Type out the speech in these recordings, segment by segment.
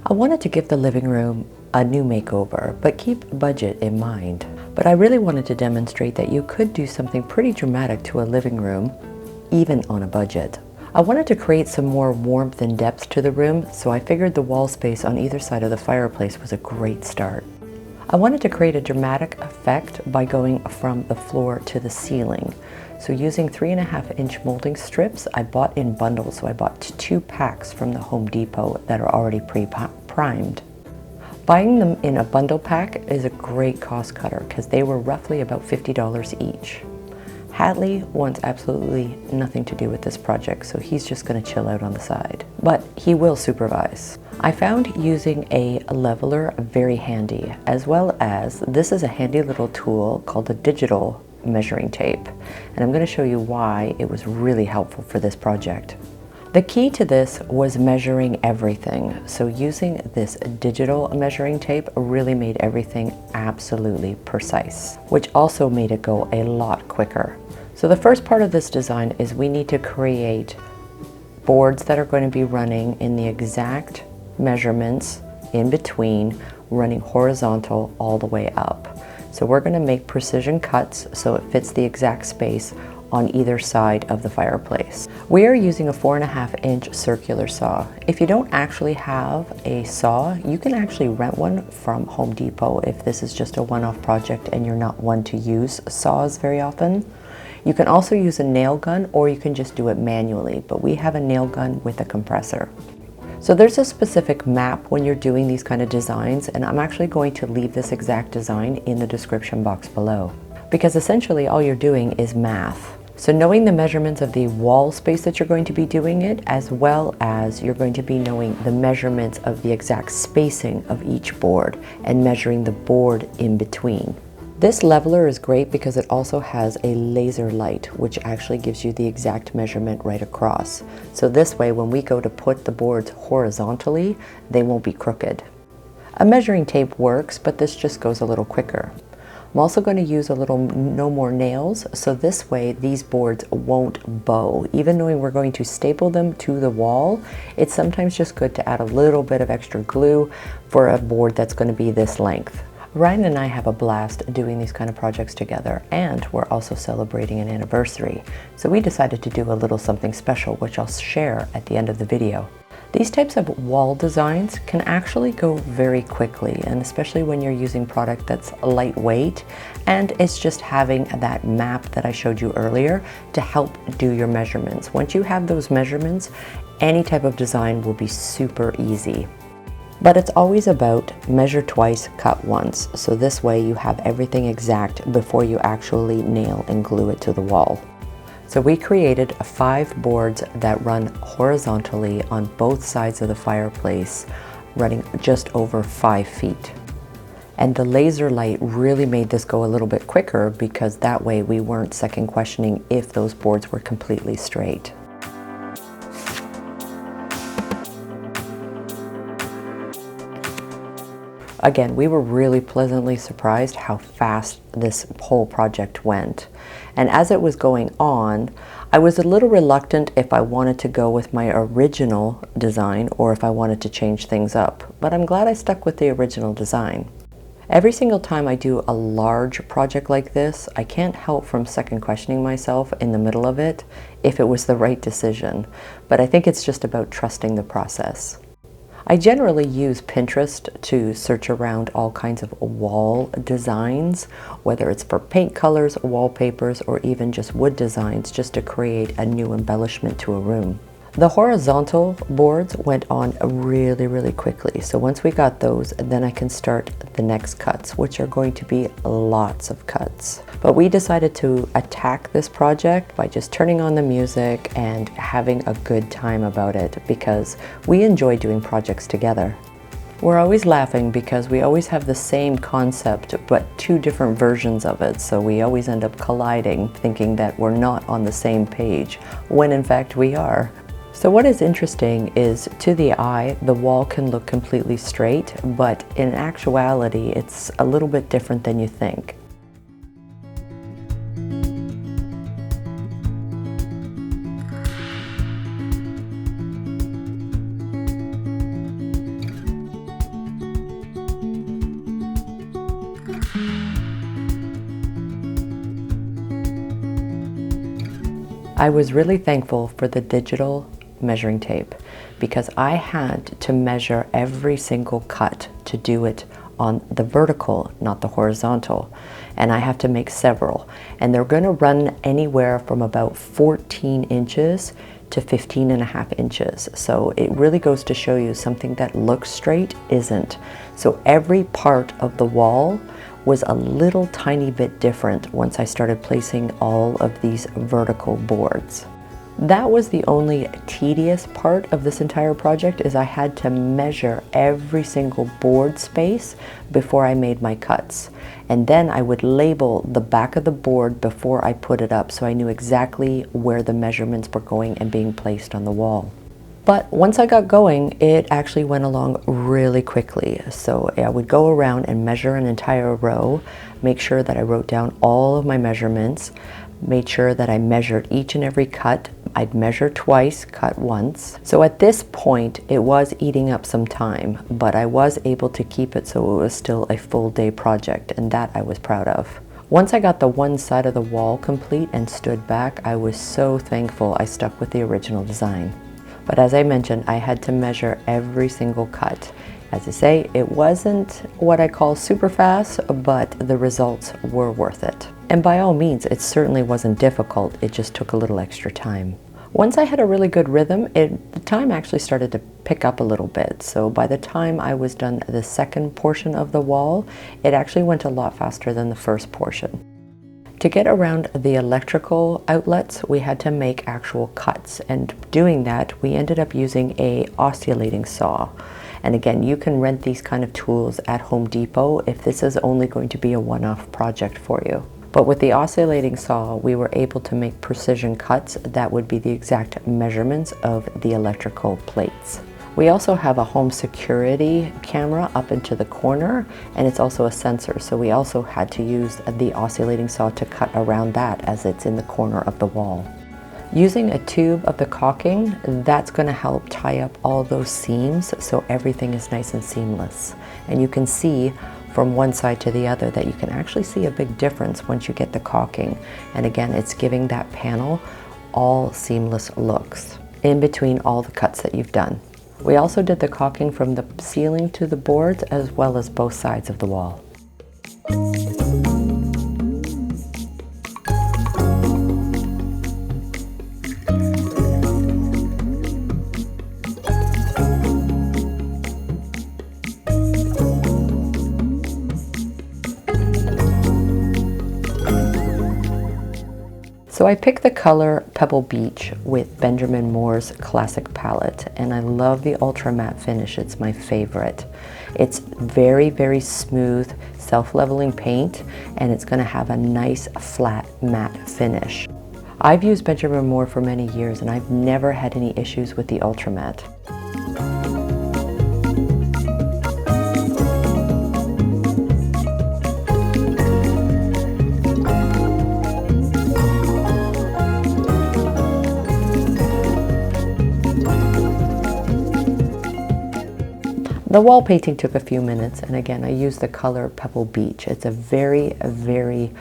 I wanted to give the living room a new makeover, but keep budget in mind. But I really wanted to demonstrate that you could do something pretty dramatic to a living room, even on a budget. I wanted to create some more warmth and depth to the room, so I figured the wall space on either side of the fireplace was a great start. I wanted to create a dramatic effect by going from the floor to the ceiling. So using 3.5-inch molding strips, I bought in bundles. So I bought 2 packs from the Home Depot that are already pre-primed. Buying them in a bundle pack is a great cost cutter because they were roughly about $50 each. Hadley wants absolutely nothing to do with this project, so he's just going to chill out on the side. But he will supervise. I found using a leveler very handy, as well as this is a handy little tool called a digital measuring tape. And I'm going to show you why it was really helpful for this project. The key to this was measuring everything. So using this digital measuring tape really made everything absolutely precise, which also made it go a lot quicker. So the first part of this design is we need to create boards that are going to be running in the exact measurements in between, running horizontal all the way up. So we're going to make precision cuts so it fits the exact space on either side of the fireplace. We are using a 4.5-inch circular saw. If you don't actually have a saw, you can actually rent one from Home Depot if this is just a one-off project and you're not one to use saws very often. You can also use a nail gun, or you can just do it manually, but we have a nail gun with a compressor. So there's a specific map when you're doing these kind of designs, and I'm actually going to leave this exact design in the description box below, because essentially all you're doing is math. So knowing the measurements of the wall space that you're going to be doing it, as well as you're going to be knowing the measurements of the exact spacing of each board and measuring the board in between. This leveler is great because it also has a laser light, which actually gives you the exact measurement right across. So this way, when we go to put the boards horizontally, they won't be crooked. A measuring tape works, but this just goes a little quicker. I'm also going to use a little no more nails, so this way these boards won't bow. Even knowing we're going to staple them to the wall, it's sometimes just good to add a little bit of extra glue for a board that's going to be this length. Ryan and I have a blast doing these kind of projects together, and we're also celebrating an anniversary. So we decided to do a little something special, which I'll share at the end of the video. These types of wall designs can actually go very quickly, and especially when you're using product that's lightweight, and it's just having that map that I showed you earlier to help do your measurements. Once you have those measurements, any type of design will be super easy. But it's always about measure twice, cut once. So this way you have everything exact before you actually nail and glue it to the wall. So we created 5 boards that run horizontally on both sides of the fireplace, running just over 5 feet. And the laser light really made this go a little bit quicker because that way we weren't second questioning if those boards were completely straight. Again, we were really pleasantly surprised how fast this whole project went. And as it was going on, I was a little reluctant if I wanted to go with my original design or if I wanted to change things up. But I'm glad I stuck with the original design. Every single time I do a large project like this, I can't help from second questioning myself in the middle of it if it was the right decision. But I think it's just about trusting the process. I generally use Pinterest to search around all kinds of wall designs, whether it's for paint colors, wallpapers, or even just wood designs, just to create a new embellishment to a room. The horizontal boards went on really quickly. So once we got those, then I can start the next cuts, which are going to be lots of cuts. But we decided to attack this project by just turning on the music and having a good time about it because we enjoy doing projects together. We're always laughing because we always have the same concept but 2 different versions of it, so we always end up colliding thinking that we're not on the same page when in fact we are. So what is interesting is, to the eye, the wall can look completely straight, but in actuality, it's a little bit different than you think. I was really thankful for the digital measuring tape because I had to measure every single cut to do it on the vertical, not the horizontal. And I have to make several. And they're going to run anywhere from about 14 inches to 15.5 inches. So it really goes to show you something that looks straight isn't. So every part of the wall was a little tiny bit different once I started placing all of these vertical boards. That was the only tedious part of this entire project, is I had to measure every single board space before I made my cuts. And then I would label the back of the board before I put it up, so I knew exactly where the measurements were going and being placed on the wall. But once I got going, it actually went along really quickly. So I would go around and measure an entire row, make sure that I wrote down all of my measurements, made sure that I measured each and every cut. I'd measure twice, cut once. So at this point, it was eating up some time, but I was able to keep it so it was still a full day project, and that I was proud of. Once I got the one side of the wall complete and stood back, I was so thankful I stuck with the original design. But as I mentioned, I had to measure every single cut. As I say, it wasn't what I call super fast, but the results were worth it. And by all means, it certainly wasn't difficult, it just took a little extra time. Once I had a really good rhythm, the time actually started to pick up a little bit. So by the time I was done the second portion of the wall, it actually went a lot faster than the first portion. To get around the electrical outlets, we had to make actual cuts, and doing that, we ended up using a oscillating saw. And again, you can rent these kind of tools at Home Depot if this is only going to be a one-off project for you. But with the oscillating saw, we were able to make precision cuts that would be the exact measurements of the electrical plates. We also have a home security camera up into the corner, and it's also a sensor, so we also had to use the oscillating saw to cut around that as it's in the corner of the wall. Using a tube of the caulking, that's going to help tie up all those seams so everything is nice and seamless. And you can see from one side to the other that you can actually see a big difference once you get the caulking. And again, it's giving that panel all seamless looks in between all the cuts that you've done. We also did the caulking from the ceiling to the boards as well as both sides of the wall. So I picked the color Pebble Beach with Benjamin Moore's classic palette, and I love the ultra matte finish. It's my favorite. It's very, very smooth, self-leveling paint, and it's going to have a nice flat matte finish. I've used Benjamin Moore for many years, and I've never had any issues with the ultra matte. The wall painting took a few minutes, and again, I used the color Pebble Beach. It's a very, very,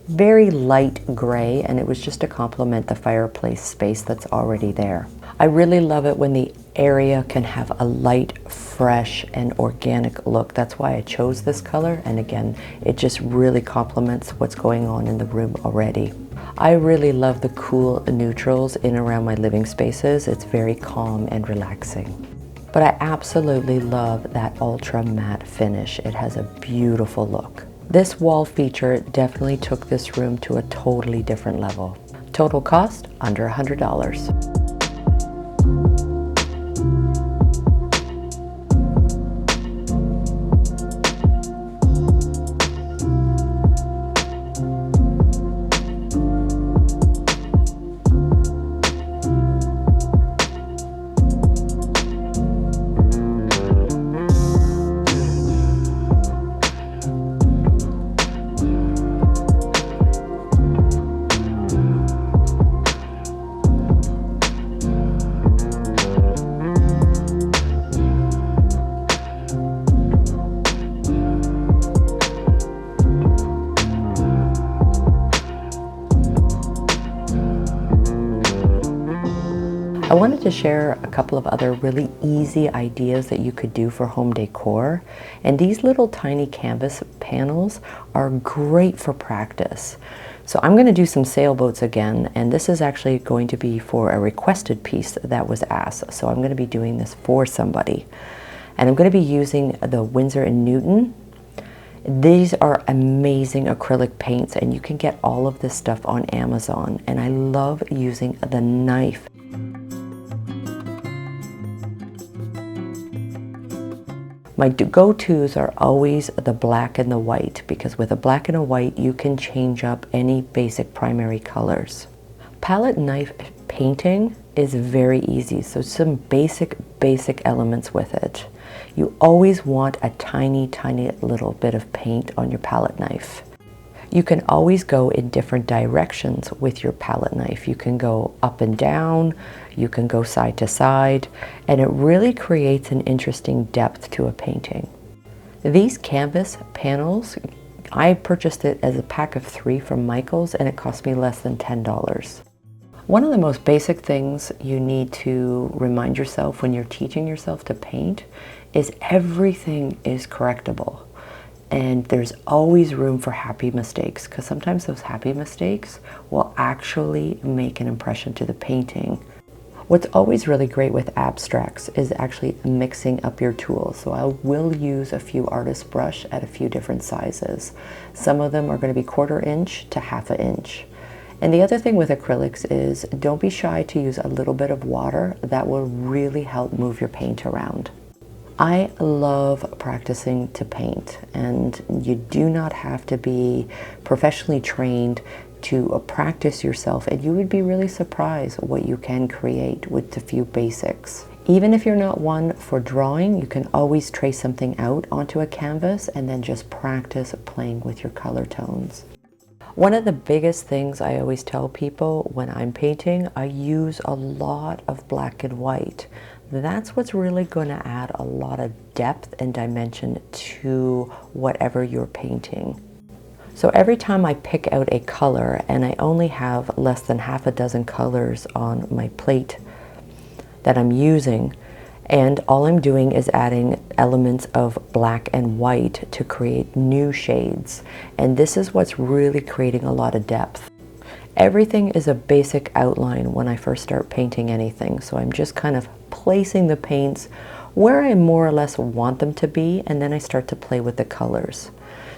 very light gray, and it was just to complement the fireplace space that's already there. I really love it when the area can have a light, fresh, and organic look. That's why I chose this color, and again, it just really complements what's going on in the room already. I really love the cool neutrals in and around my living spaces. It's very calm and relaxing. But I absolutely love that ultra matte finish. It has a beautiful look. This wall feature definitely took this room to a totally different level. Total cost, under $100. I wanted to share a couple of other really easy ideas that you could do for home decor. And these little tiny canvas panels are great for practice. So I'm going to do some sailboats again, and this is actually going to be for a requested piece that was asked. So I'm going to be doing this for somebody. And I'm going to be using the Winsor & Newton. These are amazing acrylic paints, and you can get all of this stuff on Amazon. And I love using the knife. My go-tos are always the black and the white, because with a black and a white you can change up any basic primary colors. Palette knife painting is very easy, so some basic elements with it. You always want a tiny little bit of paint on your palette knife. You can always go in different directions with your palette knife. You can go up and down, you can go side to side, and it really creates an interesting depth to a painting. These canvas panels, I purchased it as a pack of 3 from Michael's, and it cost me less than $10. One of the most basic things you need to remind yourself when you're teaching yourself to paint is everything is correctable. And there's always room for happy mistakes, because sometimes those happy mistakes will actually make an impression to the painting. What's always really great with abstracts is actually mixing up your tools. So I will use a few artist brush at a few different sizes. Some of them are going to be 1/4 inch to 1/2 inch. And the other thing with acrylics is don't be shy to use a little bit of water. That will really help move your paint around. I love practicing to paint, and you do not have to be professionally trained to practice yourself, and you would be really surprised what you can create with a few basics. Even if you're not one for drawing, you can always trace something out onto a canvas and then just practice playing with your color tones. One of the biggest things I always tell people when I'm painting, I use a lot of black and white. That's what's really going to add a lot of depth and dimension to whatever you're painting. So every time I pick out a color, and I only have less than 6 colors on my plate that I'm using, and all I'm doing is adding elements of black and white to create new shades. And this is what's really creating a lot of depth. Everything is a basic outline when I first start painting anything, so I'm just kind of placing the paints where I more or less want them to be, and then I start to play with the colors.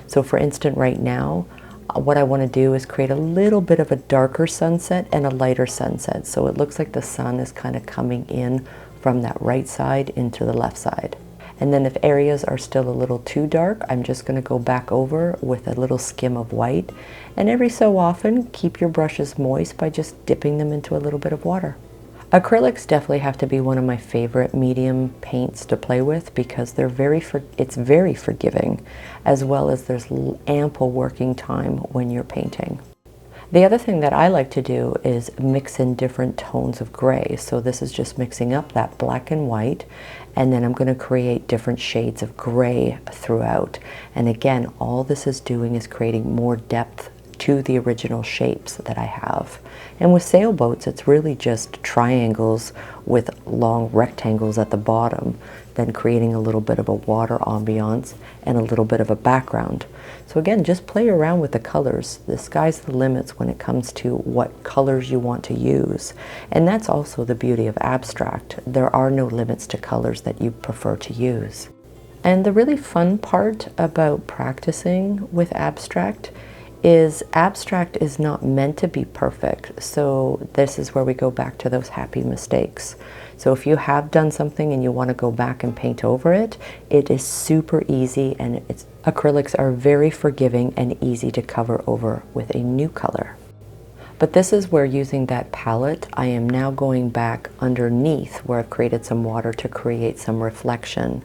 So for instance, right now, what I want to do is create a little bit of a darker sunset and a lighter sunset, so it looks like the sun is kind of coming in from that right side into the left side. And then if areas are still a little too dark, I'm just going to go back over with a little skim of white. And every so often, keep your brushes moist by just dipping them into a little bit of water. Acrylics definitely have to be one of my favorite medium paints to play with, because they're it's very forgiving, as well as there's ample working time when you're painting. The other thing that I like to do is mix in different tones of gray. So this is just mixing up that black and white, and then I'm going to create different shades of gray throughout. And again, all this is doing is creating more depth to the original shapes that I have. And with sailboats, it's really just triangles with long rectangles at the bottom, then creating a little bit of a water ambiance and a little bit of a background. So again, just play around with the colors. The sky's the limits when it comes to what colors you want to use. And that's also the beauty of abstract. There are no limits to colors that you prefer to use. And the really fun part about practicing with abstract is not meant to be perfect. So this is where we go back to those happy mistakes. So if you have done something and you want to go back and paint over it, it is super easy, and acrylics are very forgiving and easy to cover over with a new color. But this is where, using that palette, I am now going back underneath where I've created some water to create some reflection.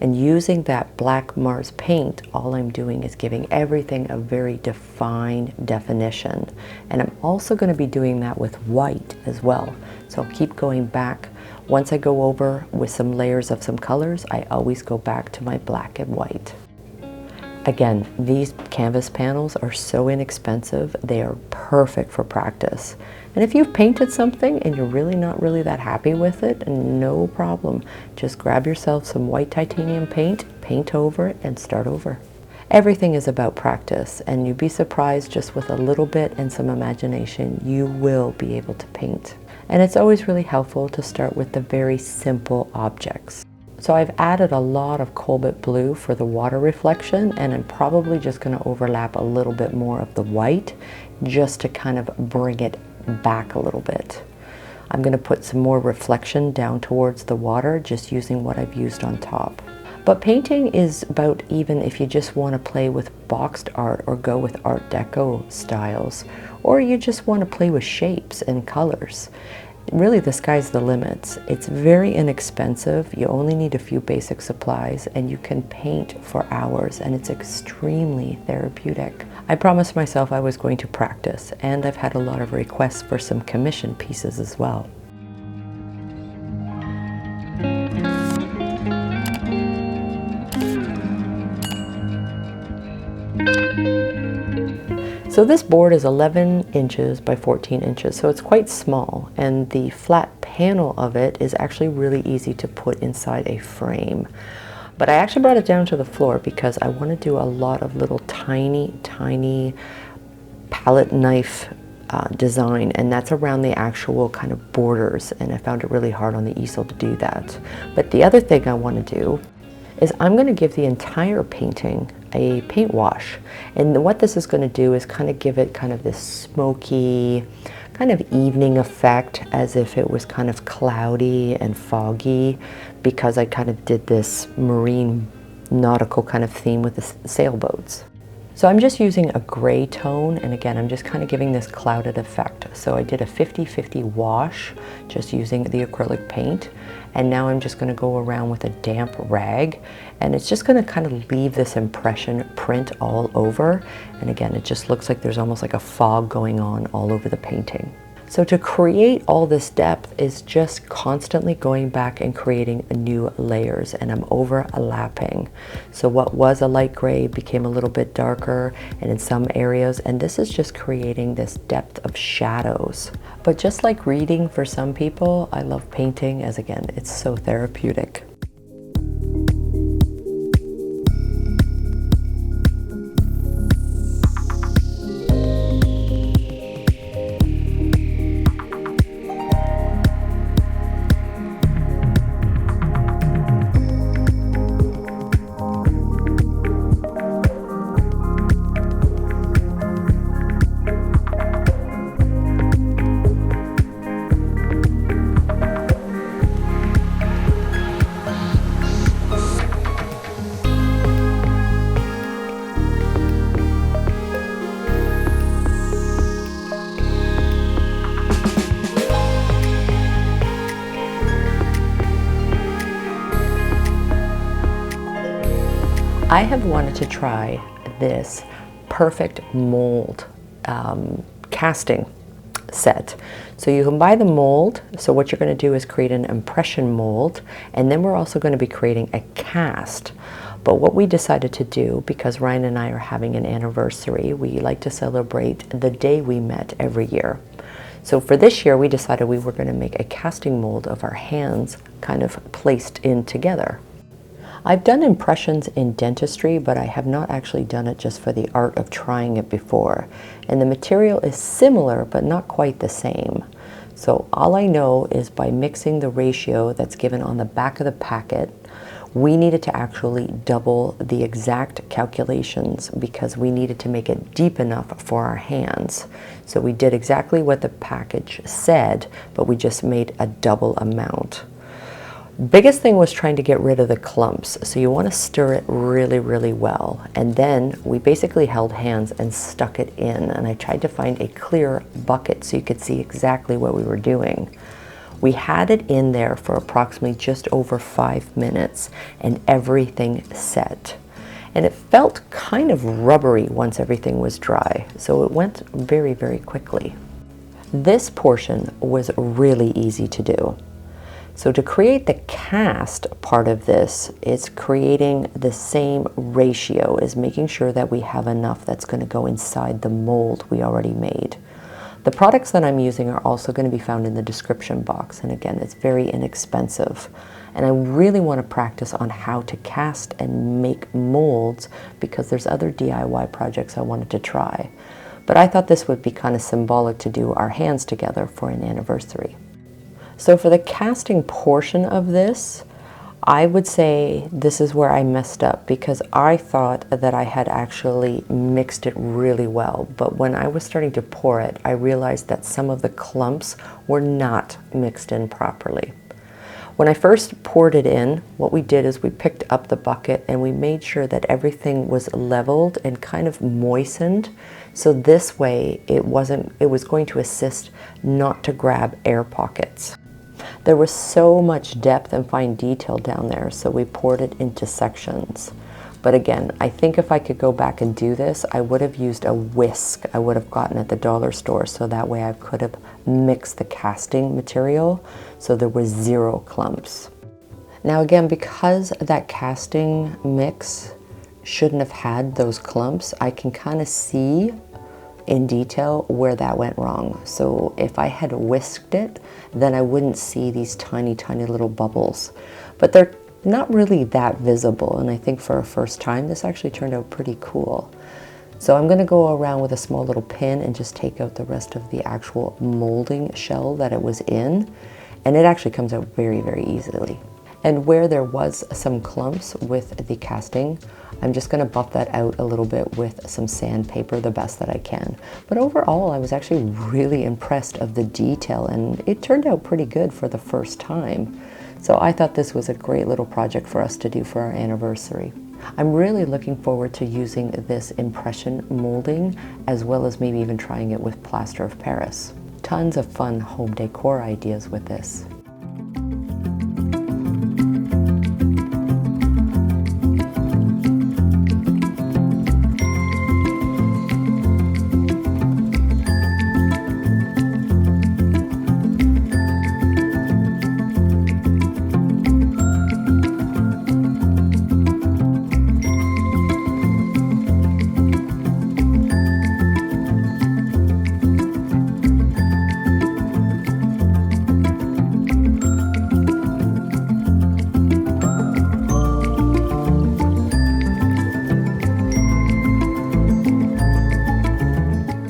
And using that black Mars paint, all I'm doing is giving everything a very defined definition. And I'm also going to be doing that with white as well. So I'll keep going back. Once I go over with some layers of some colors, I always go back to my black and white. Again, these canvas panels are so inexpensive, they are perfect for practice. And if you've painted something and you're really not that happy with it, no problem. Just grab yourself some white titanium paint, paint over it, and start over. Everything is about practice, and you'd be surprised just with a little bit and some imagination, you will be able to paint. And it's always really helpful to start with the very simple objects. So I've added a lot of cobalt blue for the water reflection, and I'm probably just going to overlap a little bit more of the white just to kind of bring it back a little bit. I'm going to put some more reflection down towards the water, just using what I've used on top. But painting is about, even if you just want to play with boxed art or go with Art Deco styles, or you just want to play with shapes and colors. Really, the sky's the limit. It's very inexpensive. You only need a few basic supplies and you can paint for hours, and it's extremely therapeutic. I promised myself I was going to practice, and I've had a lot of requests for some commission pieces as well. So this board is 11 inches by 14 inches, so it's quite small, and the flat panel of it is actually really easy to put inside a frame. But I actually brought it down to the floor because I want to do a lot of little tiny palette knife design, and that's around the actual kind of borders, and I found it really hard on the easel to do that. But the other thing I want to do is I'm going to give the entire painting a paint wash, and what this is going to do is kind of give it kind of this smoky kind of evening effect, as if it was kind of cloudy and foggy, because I kind of did this marine nautical kind of theme with the sailboats. So I'm just using a gray tone, and again, I'm just kind of giving this clouded effect. So I did a 50-50 wash just using the acrylic paint, and now I'm just going to go around with a damp rag, and it's just going to kind of leave this impression print all over. And again, it just looks like there's almost like a fog going on all over the painting. So to create all this depth is just constantly going back and creating new layers, and I'm overlapping. So what was a light gray became a little bit darker, and in some areas, and this is just creating this depth of shadows. But just like reading for some people, I love painting, as again, it's so therapeutic. I have wanted to try this perfect mold casting set. So you can buy the mold. So what you're going to do is create an impression mold, and then we're also going to be creating a cast. But what we decided to do, because Ryan and I are having an anniversary, we like to celebrate the day we met every year. So for this year, we decided we were going to make a casting mold of our hands kind of placed in together. I've done impressions in dentistry, but I have not actually done it just for the art of trying it before. And the material is similar, but not quite the same. So all I know is by mixing the ratio that's given on the back of the packet, we needed to actually double the exact calculations because we needed to make it deep enough for our hands. So we did exactly what the package said, but we just made a double amount. Biggest thing was trying to get rid of the clumps. So you want to stir it really well. And then we basically held hands and stuck it in. And I tried to find a clear bucket so you could see exactly what we were doing. We had it in there for approximately just over 5 minutes and everything set. And it felt kind of rubbery once everything was dry. So it went very quickly. This portion was really easy to do. So to create the cast part of this, it's creating the same ratio as making sure that we have enough that's going to go inside the mold we already made. The products that I'm using are also going to be found in the description box, and again, it's very inexpensive. And I really want to practice on how to cast and make molds because there's other DIY projects I wanted to try. But I thought this would be kind of symbolic to do our hands together for an anniversary. So for the casting portion of this, I would say this is where I messed up because I thought that I had actually mixed it really well. But when I was starting to pour it, I realized that some of the clumps were not mixed in properly. When I first poured it in, what we did is we picked up the bucket and we made sure that everything was leveled and kind of moistened. So this way it was going to assist not to grab air pockets. There was so much depth and fine detail down there, so we poured it into sections. But again, I think if I could go back and do this, I would have used a whisk I would have gotten at the dollar store, so that way I could have mixed the casting material so there was 0 clumps. Now again, because that casting mix shouldn't have had those clumps, I can kind of see in detail where that went wrong. So if I had whisked it, then I wouldn't see these tiny, tiny little bubbles. But they're not really that visible, and I think for a first time, this actually turned out pretty cool. So I'm gonna go around with a small little pin and just take out the rest of the actual molding shell that it was in, and it actually comes out very, very easily. And where there was some clumps with the casting, I'm just going to buff that out a little bit with some sandpaper the best that I can. But overall, I was actually really impressed of the detail, and it turned out pretty good for the first time. So I thought this was a great little project for us to do for our anniversary. I'm really looking forward to using this impression molding, as well as maybe even trying it with plaster of Paris. Tons of fun home decor ideas with this.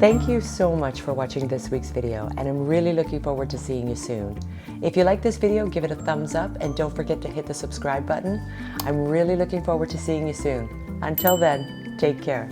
Thank you so much for watching this week's video, and I'm really looking forward to seeing you soon. If you like this video, give it a thumbs up and don't forget to hit the subscribe button. I'm really looking forward to seeing you soon. Until then, take care.